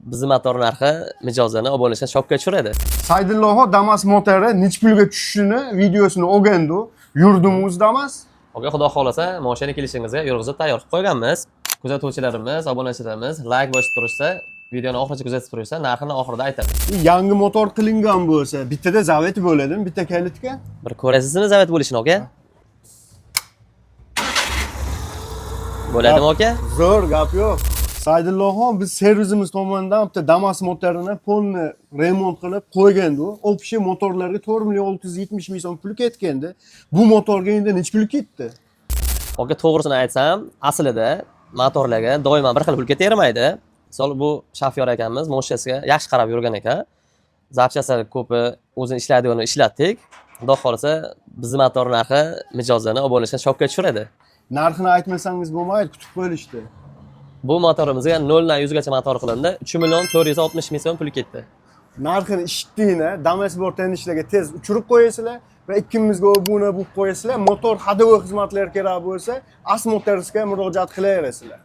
Bizi motor narxi mijozini obunachdan shokka tushiradi. Saydulloho Damas motori nech pulga tushishini videosini o'rgandi. Yurdimiz Damas. Oga, xudo xolasa, mashina kelishingizga yurg'izib tayyor qilib qo'yganmiz. Kuzatuvchilarimiz, obunachilarimiz like bosib turishsa, videoni oxirigacha kuzatib turishsa, narxini oxirida aytamiz. Yangi motor qilingan bo'lsa, bittada zavet bo'ladimi, bitta kalitga? Bir ko'rasizmi zavat bo'lishini, aka? Bo'ladimi, aka? Zo'r gap yo'q. Saydulloho biz servisimiz tomonidan bitta Damas motorini polni remont qilib qo'ygandi. Общий motorlarga 4.670 ming so'm pul ketgandi. Bu motorga endi nech pul ketdi? Aka, to'g'risini aytsam, aslida motorlarga doimo bir xil pul ketavermaydi. Misol bu shofyor akamiz mashinasiga yaxshi qarab yurgan ekan. Zapchastlari ko'pi o'zini ishlaydiganini ishlatdik. Xudo xolasa, bizi motor narxi mijozini obunachdan shokka tushiradi. Narxini aytmasangiz bo'lmaydi, kutib qo'yishdi. Bu motorimizga 0 dan 100 gacha motor qilindi. 3 million 460 ming so'm pul ketdi. Narxini eshitdinglar, Damas tanishlarga tez uchirib qo'yasizlar va ikkimizga obuna bo'lib qo'yasizlar. Motor hadavo xizmatlar kerak bo'lsa, As Motorsga murojaat qilaverasizlar.